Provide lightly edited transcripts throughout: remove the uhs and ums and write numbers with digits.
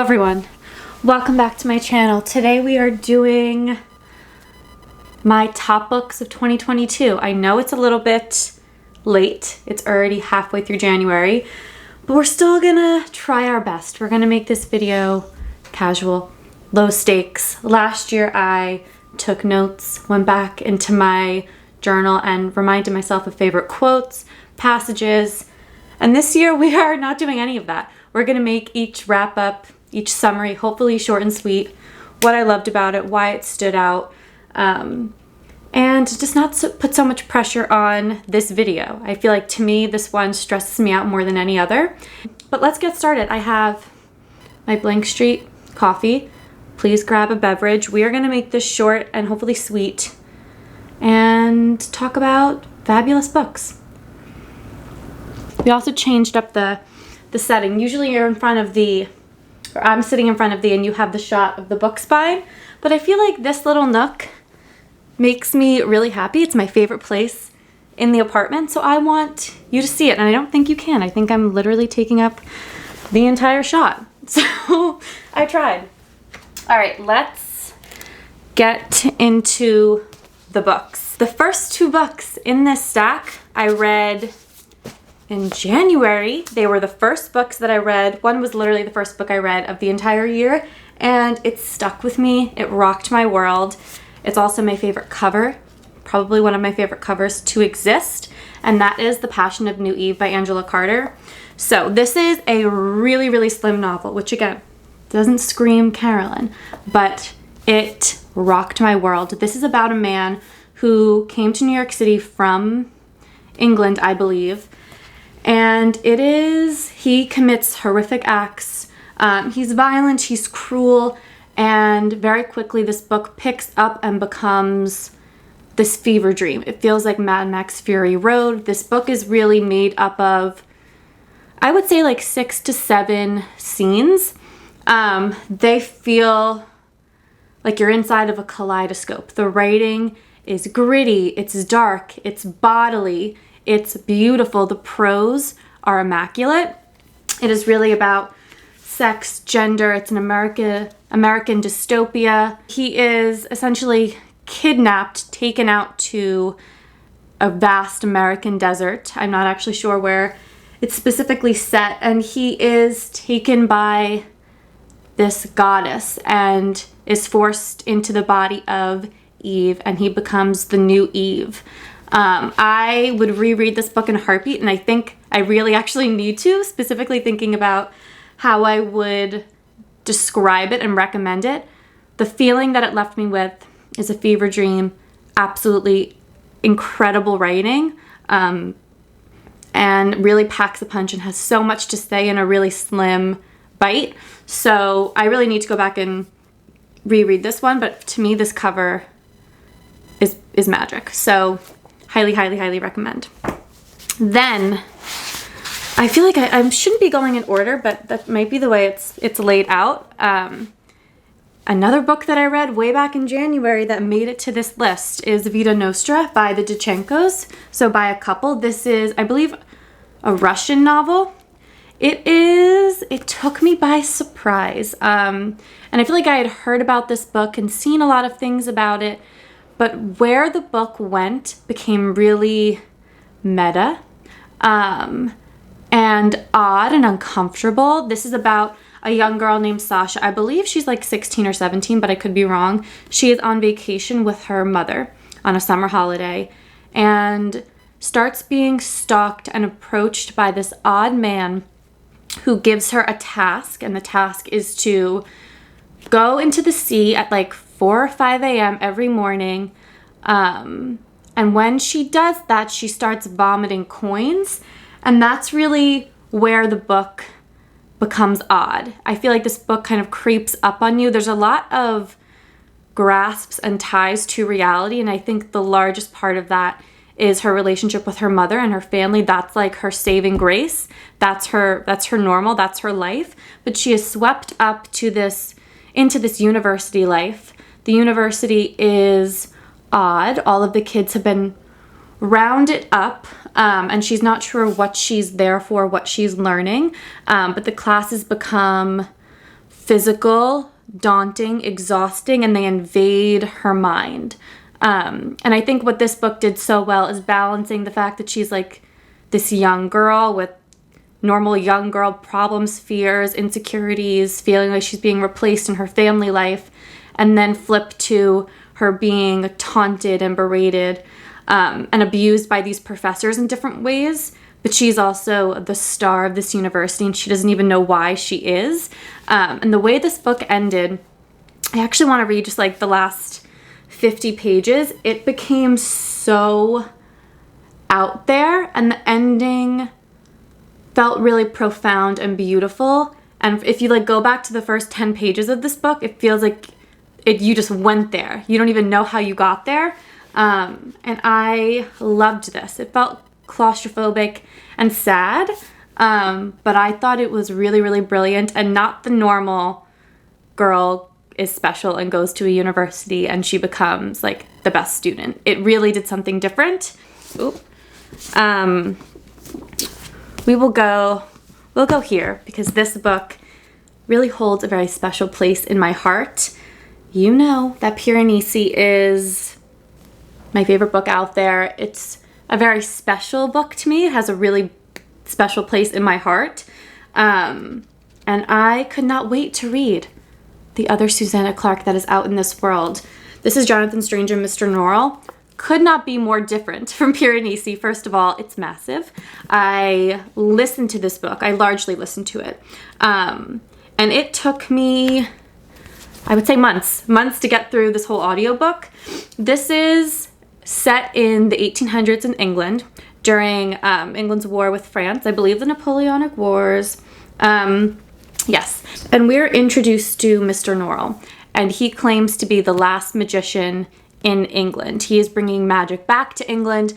everyone, welcome back to my channel. Today we are doing my top books of 2022. I know it's a little bit late, it's already halfway through January, but we're still gonna try our best. We're gonna make this video casual, low stakes. Last year I took notes, went back into my journal and reminded myself of favorite quotes, passages, and this year we are not doing any of that. We're gonna make each wrap up, each summary, hopefully short and sweet, what I loved about it, why it stood out, and just not put so much pressure on this video. I feel like to me, this one stresses me out more than any other. But let's get started. I have my Blank Street coffee. Please grab a beverage. We are gonna make this short and hopefully sweet and talk about fabulous books. We also changed up the setting. Usually you're in front of the, or I'm sitting in front of the, and you have the shot of the book spine, but I feel like this little nook makes me really happy. It's my favorite place in the apartment, so I want you to see it, and I don't think you can. I think I'm literally taking up the entire shot, so I tried. All right, let's get into the books. The first two books in this stack I read in January. They were the first books that I read. One was literally the first book I read of the entire year, and it stuck with me. It rocked my world. It's also my favorite cover, probably one of my favorite covers to exist, and that is The Passion of New Eve by Angela Carter. So this is a really, really slim novel, which again, doesn't scream Carolyn, but it rocked my world. This is about a man who came to New York City from England, I believe, and he commits horrific acts. He's violent, he's cruel, and very quickly this book picks up and becomes this fever dream. It feels like Mad Max Fury Road. This book is really made up of, I would say, like 6 to 7 scenes. They feel like you're inside of a kaleidoscope. The writing is gritty, it's dark, it's bodily, it's beautiful. The prose are immaculate. It is really about sex, gender. It's an American dystopia. He is essentially kidnapped, taken out to a vast American desert. I'm not actually sure where it's specifically set, and he is taken by this goddess and is forced into the body of Eve, and he becomes the new Eve. I would reread this book in a heartbeat, and I think I really actually need to, specifically thinking about how I would describe it and recommend it. The feeling that it left me with is a fever dream, absolutely incredible writing, and really packs a punch and has so much to say in a really slim bite. So I really need to go back and reread this one, but to me this cover is magic. So highly, highly, highly recommend. Then I feel like I shouldn't be going in order, but that might be the way it's laid out. Another book that I read way back in January that made it to this list is Vita Nostra by the Dyachenkos, so by a couple. This is, I believe, a Russian novel. It took me by surprise. And I feel like I had heard about this book and seen a lot of things about it, but where the book went became really meta, and odd and uncomfortable. This is about a young girl named Sasha. I believe she's like 16 or 17, but I could be wrong. She is on vacation with her mother on a summer holiday and starts being stalked and approached by this odd man who gives her a task, and the task is to go into the sea at like 4 or 5 a.m. every morning, and when she does that, she starts vomiting coins, and that's really where the book becomes odd. I feel like this book kind of creeps up on you. There's a lot of grasps and ties to reality, and I think the largest part of that is her relationship with her mother and her family. That's like her saving grace. That's her normal, that's her life. But she is swept up into this university life. The university is odd. All of the kids have been rounded up, and she's not sure what she's there for, what she's learning. But the classes become physical, daunting, exhausting, and they invade her mind. And I think what this book did so well is balancing the fact that she's like this young girl with normal young girl problems, fears, insecurities, feeling like she's being replaced in her family life, and then flip to her being taunted and berated and abused by these professors in different ways. But she's also the star of this university, and she doesn't even know why she is. And the way this book ended, I actually want to read just like the last 50 pages. It became so out there, and the ending felt really profound and beautiful. And if you like go back to the first 10 pages of this book, it feels like you just went there. You don't even know how you got there. And I loved this. It felt claustrophobic and sad, but I thought it was really, really brilliant, and not the normal girl is special and goes to a university and she becomes like the best student. It really did something different. Oop. We'll go here because this book really holds a very special place in my heart. You know that Piranesi is my favorite book out there. It's a very special book to me. It has a really special place in my heart. And I could not wait to read the other Susanna Clarke that is out in this world. This is Jonathon Strange and Mr. Norrell. Could not be more different from Piranesi. First of all, it's massive. I listened to this book. I largely listened to it. And it took me, I would say months to get through this whole audiobook. This is set in the 1800s in England during England's war with France. I believe the Napoleonic Wars. Yes. And we're introduced to Mr. Norrell, and he claims to be the last magician in England. He is bringing magic back to England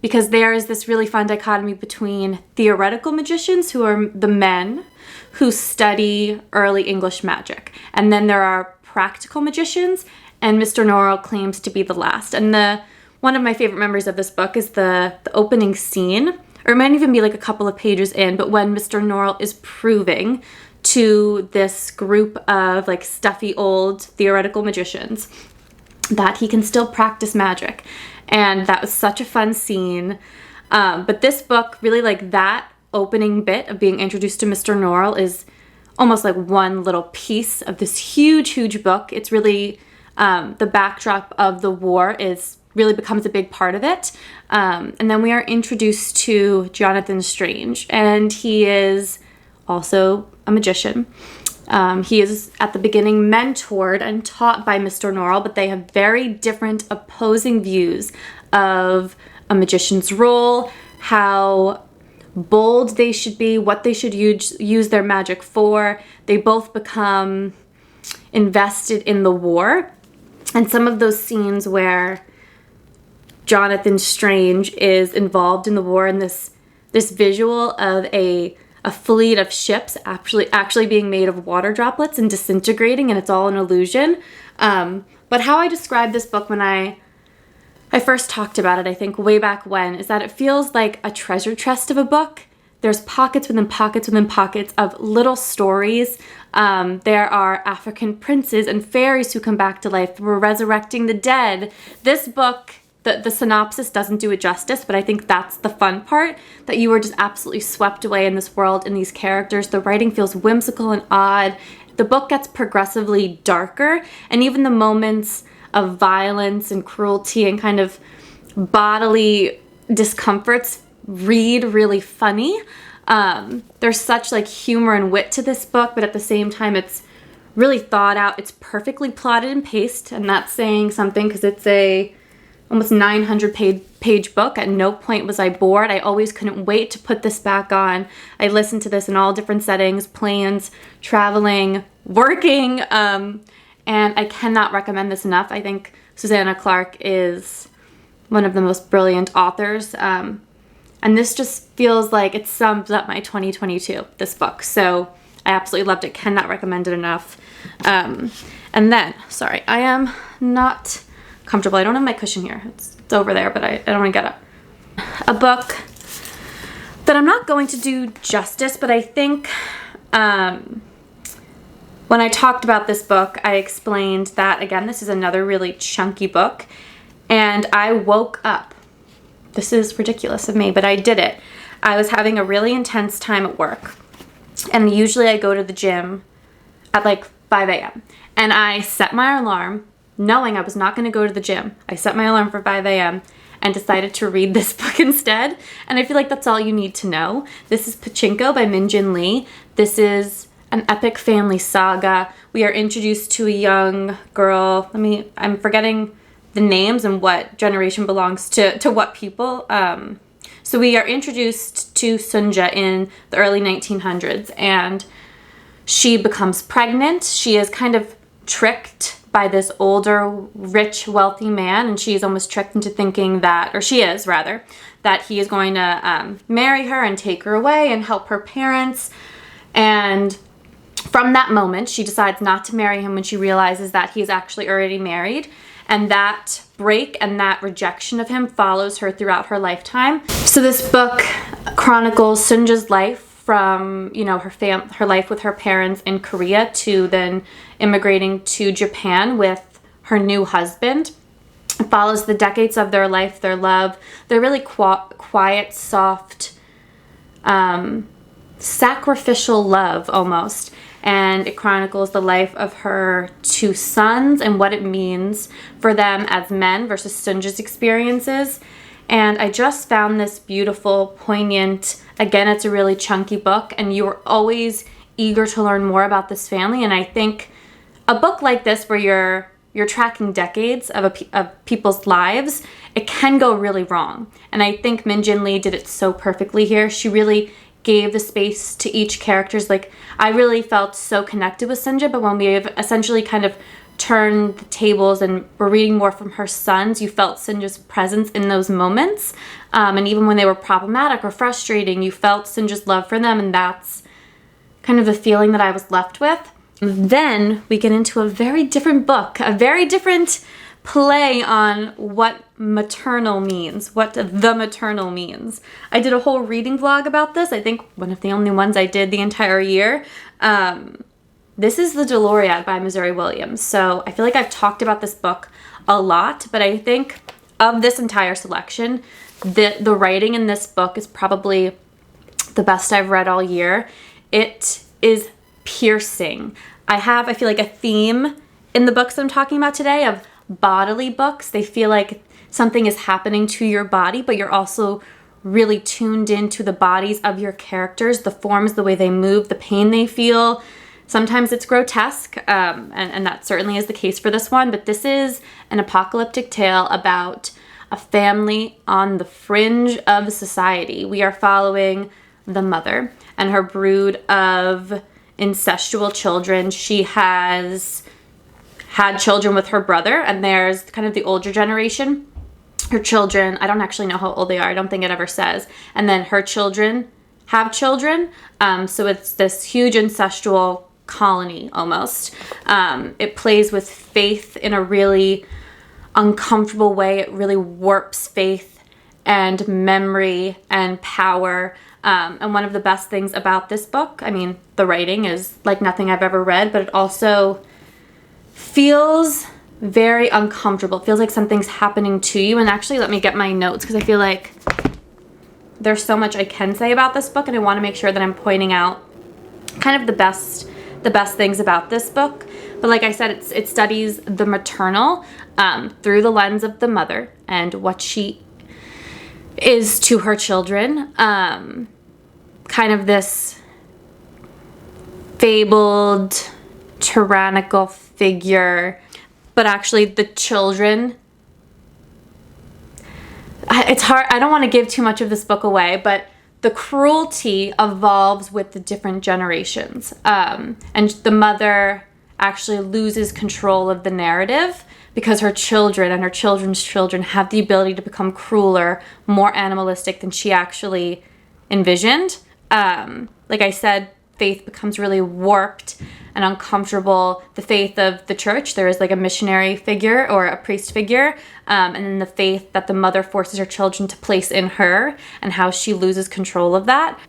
because there is this really fun dichotomy between theoretical magicians, who are the men who study early English magic, and then there are practical magicians, and Mr. Norrell claims to be the last. And one of my favorite memories of this book is the opening scene, or it might even be like a couple of pages in, but when Mr. Norrell is proving to this group of like stuffy old theoretical magicians that he can still practice magic. And that was such a fun scene. But this book, really, like that opening bit of being introduced to Mr. Norrell is almost like one little piece of this huge book. It's really, the backdrop of the war really becomes a big part of it. And then we are introduced to Jonathon Strange, and he is also a magician. He is at the beginning mentored and taught by Mr. Norrell, but they have very different opposing views of a magician's role, how bold they should be, what they should use their magic for. They both become invested in the war. And some of those scenes where Jonathon Strange is involved in the war, and this visual of a fleet of ships actually being made of water droplets and disintegrating, and it's all an illusion. But how I described this book when I first talked about it, I think way back when, is that it feels like a treasure chest of a book. There's pockets within pockets within pockets of little stories. There are African princes and fairies who come back to life. We're resurrecting the dead. This book, the synopsis doesn't do it justice, but I think that's the fun part, that you are just absolutely swept away in this world, in these characters. The writing feels whimsical and odd. The book gets progressively darker, and even the moments of violence and cruelty and kind of bodily discomforts read really funny. There's such like humor and wit to this book, but at the same time it's really thought out. It's perfectly plotted and paced, and that's saying something because it's a almost 900 page book. At no point was I bored. I always couldn't wait to put this back on. I listened to this in all different settings, planes, traveling, working, and I cannot recommend this enough. I think Susanna Clarke is one of the most brilliant authors, and this just feels like it sums up my 2022, this book. So I absolutely loved it. Cannot recommend it enough. And then, sorry, I am not comfortable. I don't have my cushion here. It's over there, but I don't want to get up. A book that I'm not going to do justice, but I think When I talked about this book, I explained that, again, this is another really chunky book, and I woke up. This is ridiculous of me, but I did it. I was having a really intense time at work, and usually I go to the gym at like 5 a.m. And I set my alarm knowing I was not going to go to the gym. I set my alarm for 5 a.m. and decided to read this book instead. And I feel like that's all you need to know. This is Pachinko by Min Jin Lee. This is an epic family saga. We are introduced to a young girl. I'm forgetting the names and what generation belongs to what people. So we are introduced to Sunja in the early 1900s, and she becomes pregnant. She is kind of tricked by this older, rich, wealthy man, and she is almost tricked into thinking that, or she is rather, that he is going to marry her and take her away and help her parents. And from that moment, she decides not to marry him when she realizes that he's actually already married. And that break and that rejection of him follows her throughout her lifetime. So this book chronicles Sunja's life from, you know, her life with her parents in Korea to then immigrating to Japan with her new husband. It follows the decades of their life, their love, their really quiet, soft, sacrificial love almost. And it chronicles the life of her two sons and what it means for them as men versus Sunja's experiences. And I just found this beautiful, poignant, again, it's a really chunky book, and you are always eager to learn more about this family. And I think a book like this, where you're tracking decades of people's lives, it can go really wrong. And I think Min Jin Lee did it so perfectly here. She really gave the space to each character's, like, I really felt so connected with Sunja, but when we have essentially kind of turned the tables and we're reading more from her sons, you felt Sunja's presence in those moments. And even when they were problematic or frustrating, you felt Sunja's love for them, and that's kind of the feeling that I was left with. Then we get into a very different book, a very different play on what maternal means, what the maternal means. I did a whole reading vlog about this. I think one of the only ones I did the entire year. This is The Doloriad by Missouri Williams. So I feel like I've talked about this book a lot, but I think of this entire selection, the writing in this book is probably the best I've read all year. It is piercing. I feel like a theme in the books that I'm talking about today of bodily books. They feel like something is happening to your body, but you're also really tuned into the bodies of your characters, the forms, the way they move, the pain they feel. Sometimes it's grotesque, and that certainly is the case for this one, but this is an apocalyptic tale about a family on the fringe of society. We are following the mother and her brood of incestual children. She has had children with her brother, and there's kind of the older generation. Her children, I don't actually know how old they are. I don't think it ever says. And then her children have children. So it's this huge incestual colony almost. It plays with faith in a really uncomfortable way. It really warps faith and memory and power. And one of the best things about this book, I mean, the writing is like nothing I've ever read, but it also feels very uncomfortable. It feels like something's happening to you. And actually, let me get my notes, because I feel like there's so much I can say about this book, and I want to make sure that I'm pointing out kind of the best things about this book. But like I said, it studies the maternal through the lens of the mother and what she is to her children. Kind of this fabled, tyrannical figure, but actually the children, it's hard, I don't want to give too much of this book away, but the cruelty evolves with the different generations. And the mother actually loses control of the narrative because her children and her children's children have the ability to become crueler, more animalistic than she actually envisioned. Like I said, faith becomes really warped and uncomfortable. The faith of the church, there is like a missionary figure or a priest figure, and then the faith that the mother forces her children to place in her and how she loses control of that.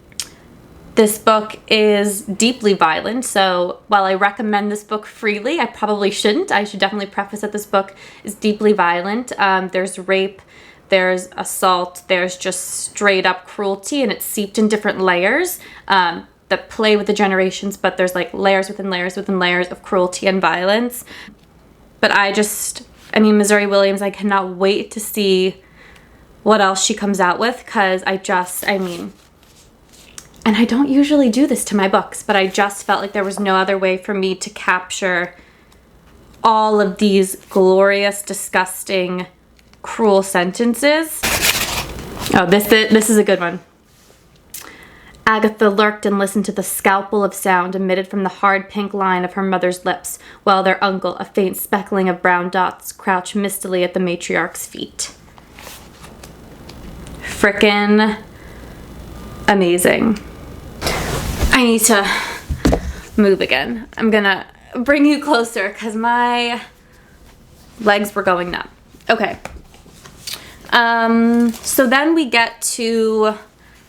This book is deeply violent, so while I recommend this book freely, I probably shouldn't. I should definitely preface that this book is deeply violent. There's rape, there's assault, there's just straight up cruelty, and it's seeped in different layers that play with the generations, but there's like layers within layers within layers of cruelty and violence. But I mean, Missouri Williams, I cannot wait to see what else she comes out with, because and I don't usually do this to my books, but I just felt like there was no other way for me to capture all of these glorious, disgusting, cruel sentences. Oh, this is a good one. Agatha lurked and listened to the scalpel of sound emitted from the hard pink line of her mother's lips, while their uncle, a faint speckling of brown dots, crouched mistily at the matriarch's feet. Frickin' amazing. I need to move again. I'm gonna bring you closer because my legs were going numb. Okay. So then we get to,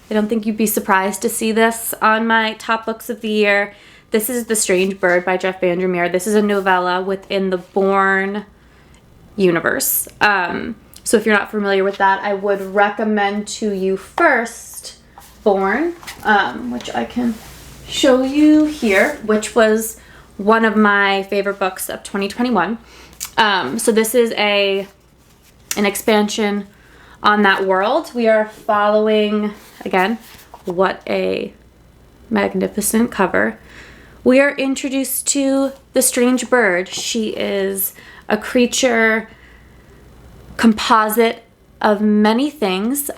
I don't think you'd be surprised to see this on my top books of the year. This is The Strange Bird by Jeff VanderMeer. This is a novella within the Bourne universe. So if you're not familiar with that, I would recommend to you first Bourne, which I can show you here, which was one of my favorite books of 2021. So this is an expansion on that world. We are following, again, what a magnificent cover. We are introduced to the strange bird. She is a creature composite of many things,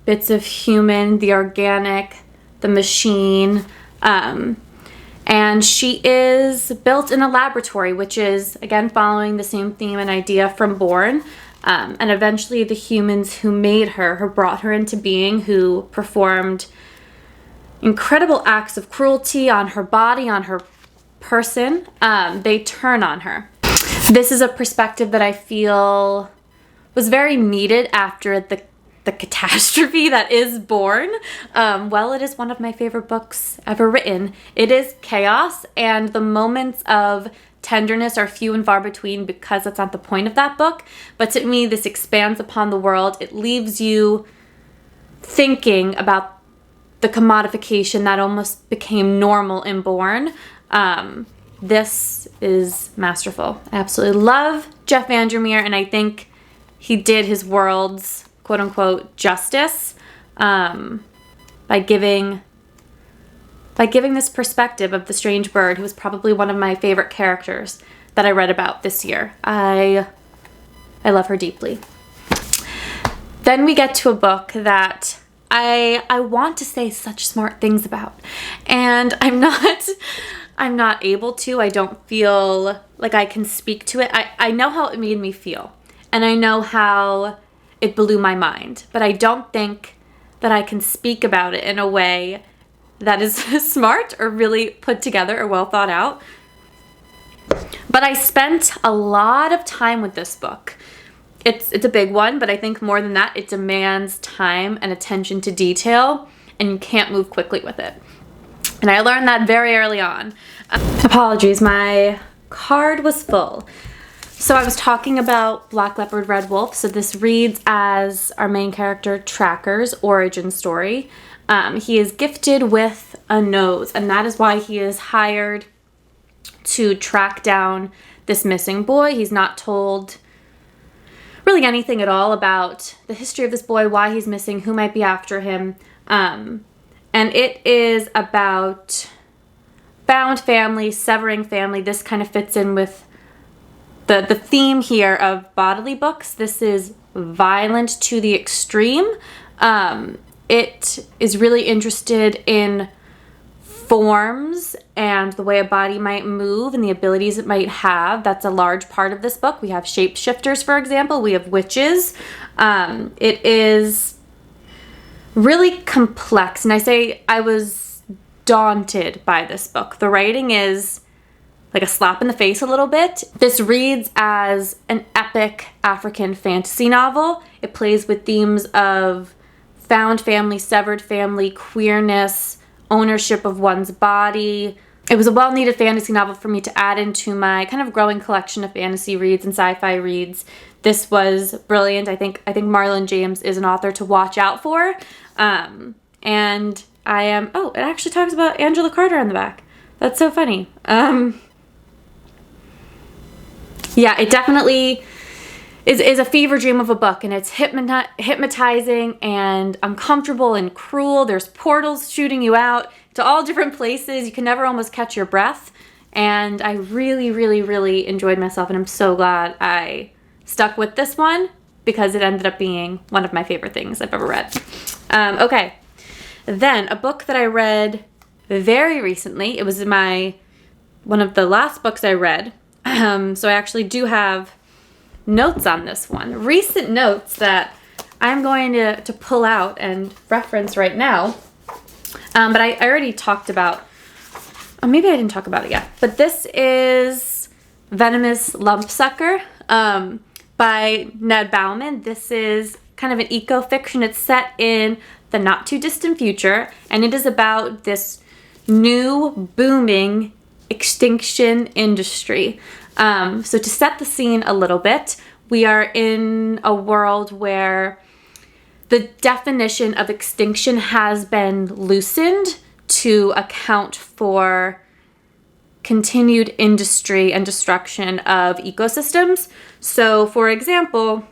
bits of human, the organic, the machine, and she is built in a laboratory, which is, again, following the same theme and idea from Bourne. And eventually the humans who made her, who brought her into being, who performed incredible acts of cruelty on her body, on her person, they turn on her. This is a perspective that I feel was very needed after the catastrophe that is Bourne. Well, it is one of my favorite books ever written. It is chaos, and the moments of tenderness are few and far between because that's not the point of that book. But to me, this expands upon the world. It leaves you thinking about the commodification that almost became normal in Bourne. This is masterful. I absolutely love Jeff VanderMeer, and I think he did his world's quote-unquote justice by giving this perspective of the strange bird, who was probably one of my favorite characters that I read about this year. I love her deeply. Then we get to a book that I want to say such smart things about, and I'm not able to. I don't feel like I can speak to it. I know how it made me feel, and I know how it blew my mind, but I don't think that I can speak about it in a way that is smart or really put together or well thought out. But I spent a lot of time with this book. It's a big one, but I think more than that, it demands time and attention to detail, and you can't move quickly with it. And I learned that very early on. Apologies, my card was full. So I was talking about Black Leopard, Red Wolf. So this reads as our main character Tracker's origin story. He is gifted with a nose, and that is why he is hired to track down this missing boy. He's not told really anything at all about the history of this boy, why he's missing, who might be after him. And it is about bound family, severing family. This kind of fits in with the theme here of bodily books. This is violent to the extreme. It is really interested in forms and the way a body might move and the abilities it might have. That's a large part of this book. We have shapeshifters, for example. We have witches. It is really complex. And I say I was daunted by this book. The writing is like a slap in the face a little bit. This reads as an epic African fantasy novel. It plays with themes of found family, severed family, queerness, ownership of one's body. It was a well-needed fantasy novel for me to add into my kind of growing collection of fantasy reads and sci-fi reads. This was brilliant. I think Marlon James is an author to watch out for. And I am, oh, it actually talks about Angela Carter on the back. That's so funny. Yeah, it definitely is a fever dream of a book, and it's hypnotizing and uncomfortable and cruel. There's portals shooting you out to all different places. You can never almost catch your breath. And I really, really, really enjoyed myself, and I'm so glad I stuck with this one because it ended up being one of my favorite things I've ever read. Okay, then a book that I read very recently. It was one of the last books I read. So I actually do have notes on this one. Recent notes that I'm going to pull out and reference right now. But I already talked about, oh, maybe I didn't talk about it yet. But this is Venomous Lumpsucker by Ned Beauman. This is kind of an eco-fiction. It's set in the not too distant future, and it is about this new booming extinction industry. So to set the scene a little bit, we are in a world where the definition of extinction has been loosened to account for continued industry and destruction of ecosystems. So for example,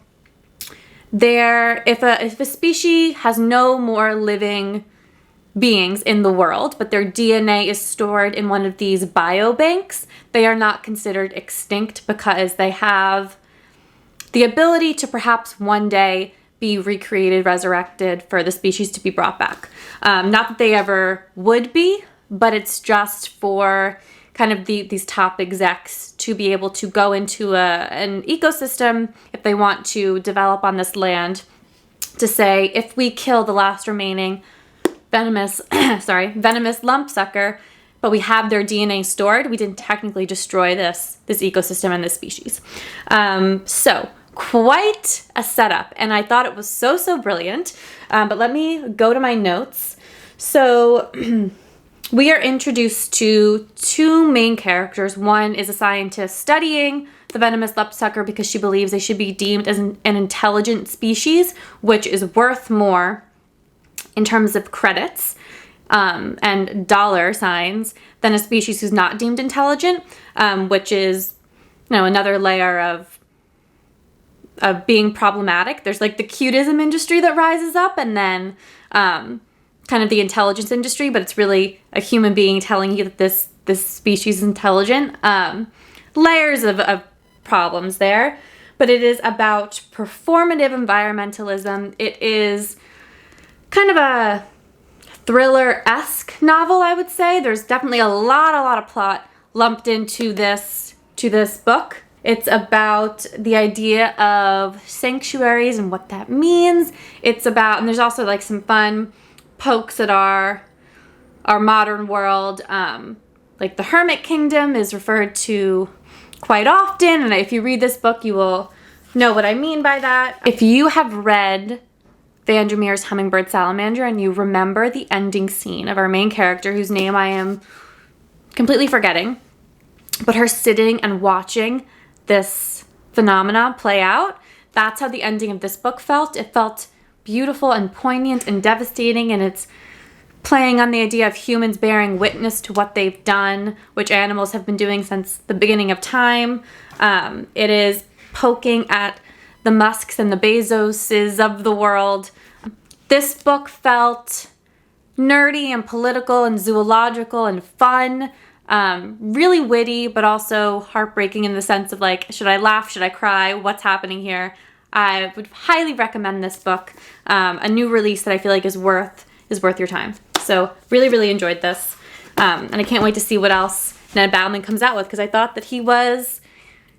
if a species has no more living beings in the world, but their DNA is stored in one of these biobanks, they are not considered extinct because they have the ability to perhaps one day be recreated, resurrected, for the species to be brought back. Not that they ever would be, but it's just for kind of these top execs to be able to go into an ecosystem if they want to develop on this land, to say, if we kill the last remaining venomous lumpsucker, but we have their DNA stored, we didn't technically destroy this ecosystem and this species. So quite a setup, and I thought it was so brilliant. But let me go to my notes. So we are introduced to two main characters. One is a scientist studying the venomous lumpsucker because she believes they should be deemed as an intelligent species, which is worth more in terms of credits and dollar signs than a species who's not deemed intelligent, which is, another layer of being problematic. There's like the cutism industry that rises up, and then kind of the intelligence industry, but it's really a human being telling you that this species is intelligent. Layers of problems there, but it is about performative environmentalism. It is kind of a thriller-esque novel, I would say. There's definitely a lot of plot lumped into this book. It's about the idea of sanctuaries and what that means. It's about, and there's also like some fun pokes at our modern world. Like the Hermit Kingdom is referred to quite often, and if you read this book, you will know what I mean by that. If you have read VanderMeer's Hummingbird Salamander and you remember the ending scene of our main character, whose name I am completely forgetting, but her sitting and watching this phenomena play out, that's how the ending of this book felt. It felt beautiful and poignant and devastating, and it's playing on the idea of humans bearing witness to what they've done, which animals have been doing since the beginning of time. It is poking at the Musks and the Bezoses of the world. This book felt nerdy and political and zoological and fun, really witty, but also heartbreaking in the sense of like, should I laugh? Should I cry? What's happening here? I would highly recommend this book. A new release that I feel like is worth your time. So really enjoyed this. And I can't wait to see what else Ned Beauman comes out with, because I thought that he was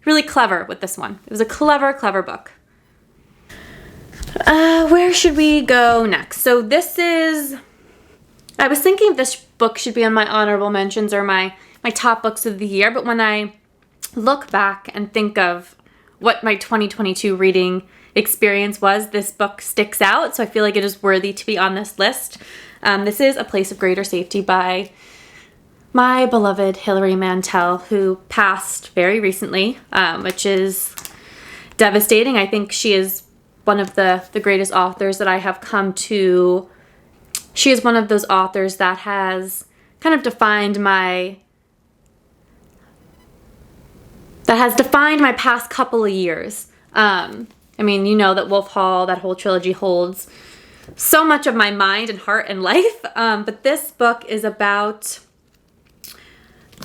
really clever with this one. It was a clever book. Where should we go next? So I was thinking this book should be on my honorable mentions or my top books of the year, but when I look back and think of what my 2022 reading experience was, this book sticks out, so I feel like it is worthy to be on this list. This is A Place of Greater Safety by my beloved Hilary Mantel, who passed very recently, which is devastating. I think she is one of the greatest authors that I have come to. She is one of those authors that has kind of defined my past couple of years. I mean, you know that Wolf Hall, that whole trilogy, holds so much of my mind and heart and life. But this book is about,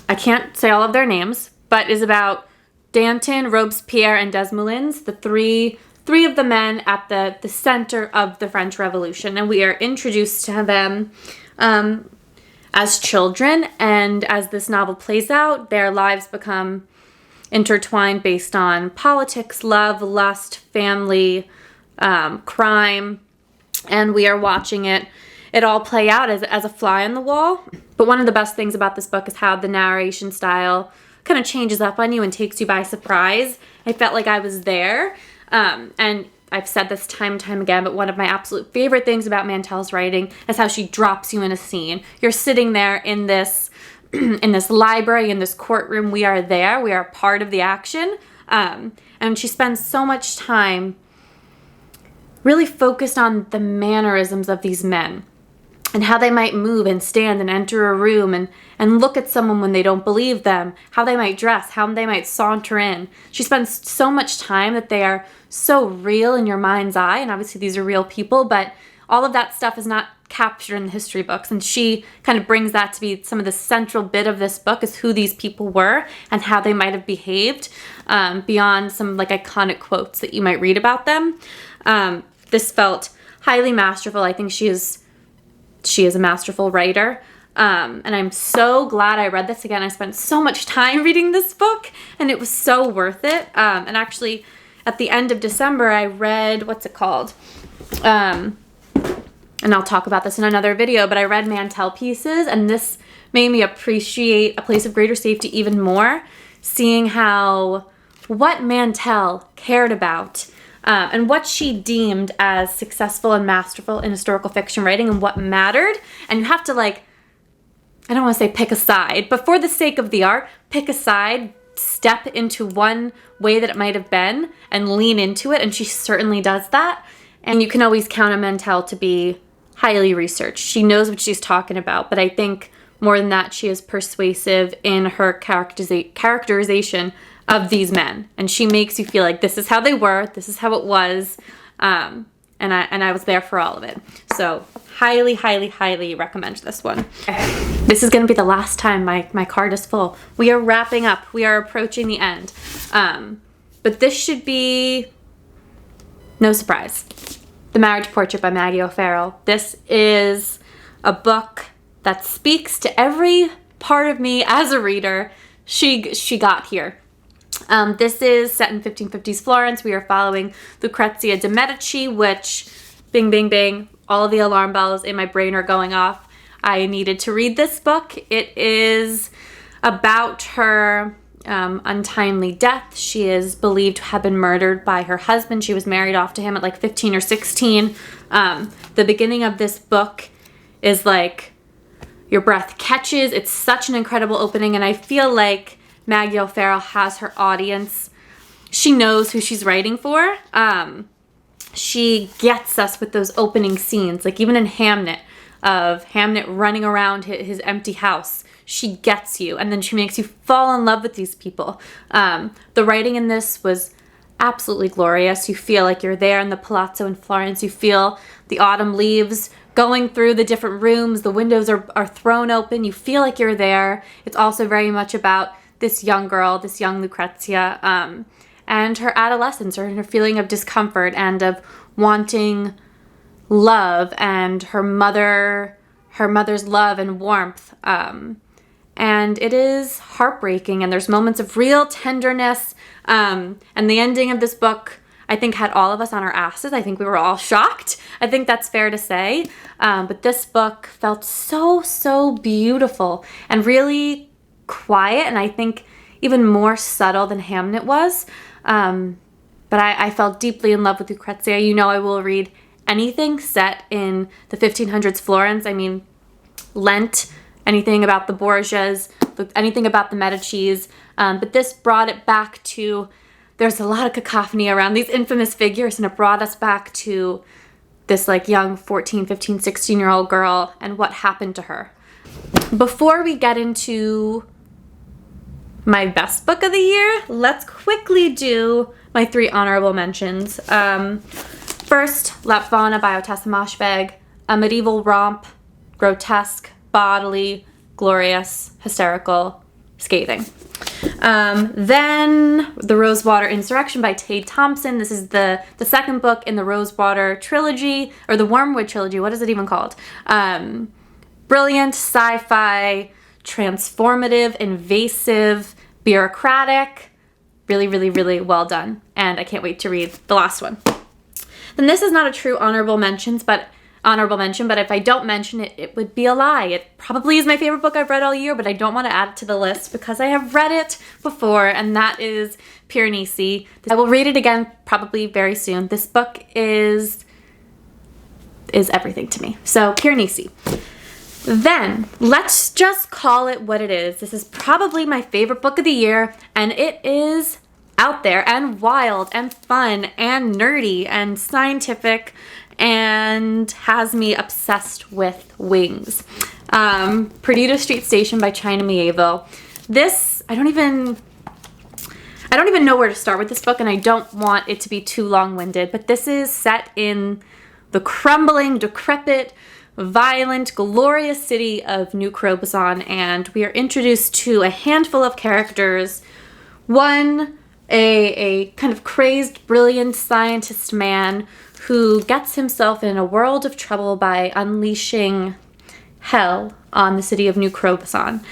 I can't say all of their names, but is about Danton, Robespierre, and Desmoulins, the three of the men at the center of the French Revolution. And we are introduced to them as children. And as this novel plays out, their lives become intertwined based on politics, love, lust, family, crime. And we are watching it all play out as a fly on the wall. But one of the best things about this book is how the narration style kind of changes up on you and takes you by surprise. I felt like I was there. And I've said this time and time again, but one of my absolute favorite things about Mantel's writing is how she drops you in a scene. You're sitting there in this in this library, in this courtroom. We are there. We are part of the action. And she spends so much time really focused on the mannerisms of these men and how they might move and stand and enter a room and look at someone when they don't believe them, how they might dress, how they might saunter in. She spends so much time that they are so real in your mind's eye, and obviously these are real people, but all of that stuff is not captured in the history books, and she kind of brings that to be some of the central bit of this book, is who these people were and how they might have behaved, beyond some like iconic quotes that you might read about them. This felt highly masterful. I think she is a masterful writer. And I'm so glad I read this again. I spent so much time reading this book, and it was so worth it. And actually, at the end of December, I read, what's it called? And I'll talk about this in another video, but I read Mantel Pieces, and this made me appreciate A Place of Greater Safety even more, seeing what Mantel cared about, and what she deemed as successful and masterful in historical fiction writing and what mattered. And you have to, like, I don't want to say pick a side, but for the sake of the art, pick a side, step into one way that it might have been and lean into it. And she certainly does that. And you can always count on Mantel to be highly researched. She knows what she's talking about, but I think more than that, she is persuasive in her characterization of these men. And she makes you feel like this is how they were, this is how it was. And I was there for all of it. So highly, highly, highly recommend this one. This is going to be the last time my card is full. We are wrapping up. We are approaching the end. But this should be no surprise. The Marriage Portrait by Maggie O'Farrell. This is a book that speaks to every part of me as a reader. She got here. This is set in 1550s Florence. We are following Lucrezia de Medici, which, bing, bing, bing, all of the alarm bells in my brain are going off. I needed to read this book. It is about her untimely death. She is believed to have been murdered by her husband. She was married off to him at like 15 or 16. The beginning of this book is like your breath catches. It's such an incredible opening, and I feel like Maggie O'Farrell has her audience. She knows who she's writing for. She gets us with those opening scenes, like even in Hamnet, of Hamnet running around his empty house. She gets you, and then she makes you fall in love with these people. The writing in this was absolutely glorious. You feel like you're there in the palazzo in Florence. You feel the autumn leaves going through the different rooms. The windows are thrown open. You feel like you're there. It's also very much about this young girl, this young Lucrezia, and her adolescence, or her feeling of discomfort and of wanting love, and her mother's love and warmth. And it is heartbreaking, and there's moments of real tenderness. And the ending of this book, I think, had all of us on our asses. I think we were all shocked. I think that's fair to say. But this book felt so, so beautiful and really quiet, and I think even more subtle than Hamnet was. But I fell deeply in love with Lucrezia. You know I will read anything set in the 1500s Florence. I mean, Lent, anything about the Borgias, anything about the Medicis. But this brought it back to, there's a lot of cacophony around these infamous figures, and it brought us back to this like young 14, 15, 16-year-old girl and what happened to her. Before we get into my best book of the year, let's quickly do my 3 honorable mentions. First, Lapvona by Ottessa Moshfegh, a medieval romp, grotesque, bodily, glorious, hysterical, scathing. Then the Rosewater Insurrection by Thompson. This is the second book in the Rosewater trilogy, or the Wormwood trilogy. What is it even called? Brilliant, sci-fi, transformative, invasive, bureaucratic. Really, really, really well done. And I can't wait to read the last one. Then this is not a true honorable mention, but if I don't mention it, it would be a lie. It probably is my favorite book I've read all year, but I don't want to add it to the list because I have read it before, and that is Piranesi. I will read it again probably very soon. This book is everything to me. So Piranesi. Then let's just call it what it is. This is probably my favorite book of the year, and it is out there and wild and fun and nerdy and scientific and has me obsessed with wings. Perdido Street Station by China Mieville. This, I don't even know where to start with this book, and I don't want it to be too long-winded, but this is set in the crumbling, decrepit, violent, glorious city of New Crobuzon, and we are introduced to a handful of characters. One, a kind of crazed, brilliant scientist man who gets himself in a world of trouble by unleashing hell on the city of New Crobuzon.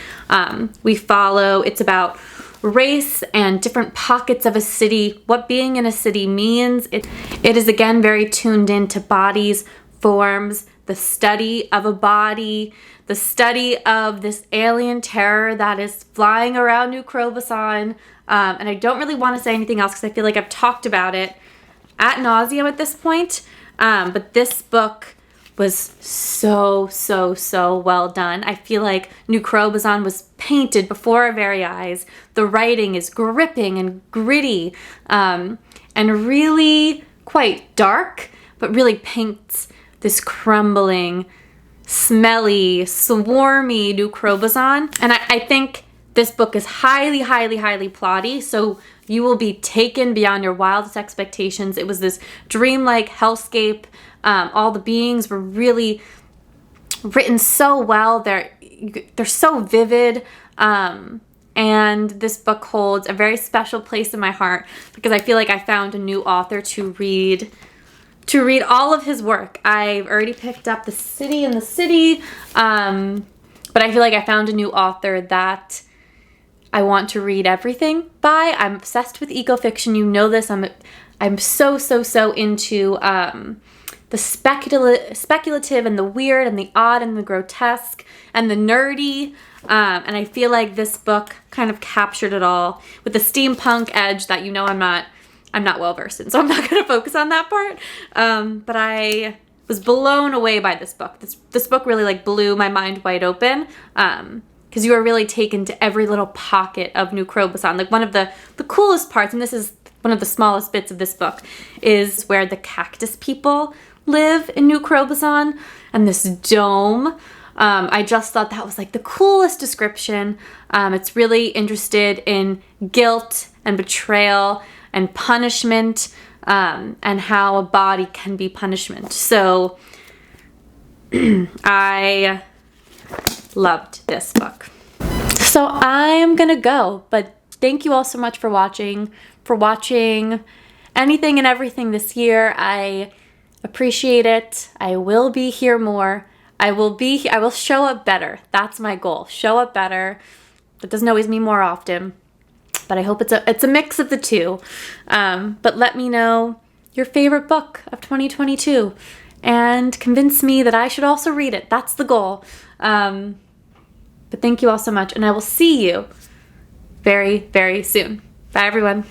We follow, it's about race and different pockets of a city, what being in a city means. It is again very tuned into bodies, forms, the study of a body, the study of this alien terror that is flying around New Crobuzon. And I don't really want to say anything else because I feel like I've talked about it ad nauseum at this point. But this book was so well done. I feel like New Crobuzon was painted before our very eyes. The writing is gripping and gritty, and really quite dark, but really paints this crumbling, smelly, swarmy New Crobuzon. And I think this book is highly plotty, so you will be taken beyond your wildest expectations. It was this dreamlike hellscape. All the beings were really written so well. They're so vivid. And this book holds a very special place in my heart because I feel like I found a new author to read all of his work. I've already picked up The City and the City, but I feel like I found a new author that I want to read everything by. I'm obsessed with eco-fiction. You know this. I'm so into the speculative and the weird and the odd and the grotesque and the nerdy. And I feel like this book kind of captured it all with the steampunk edge that you know I'm not well versed in, so I'm not going to focus on that part. But I was blown away by this book. This book really like blew my mind wide open. Because you are really taken to every little pocket of New Crobuzon. Like one of the coolest parts, and this is one of the smallest bits of this book, is where the cactus people live in New Crobuzon, and this dome. I just thought that was like the coolest description. It's really interested in guilt and betrayal and punishment, and how a body can be punishment. So I loved this book. So I am gonna go, but thank you all so much for watching anything and everything this year. I appreciate it. I will be here more. I will show up better. That's my goal. Show up better. That doesn't always mean more often, but I hope it's a mix of the two. But let me know your favorite book of 2022 and convince me that I should also read it. That's the goal. But thank you all so much, and I will see you very soon. Bye, everyone.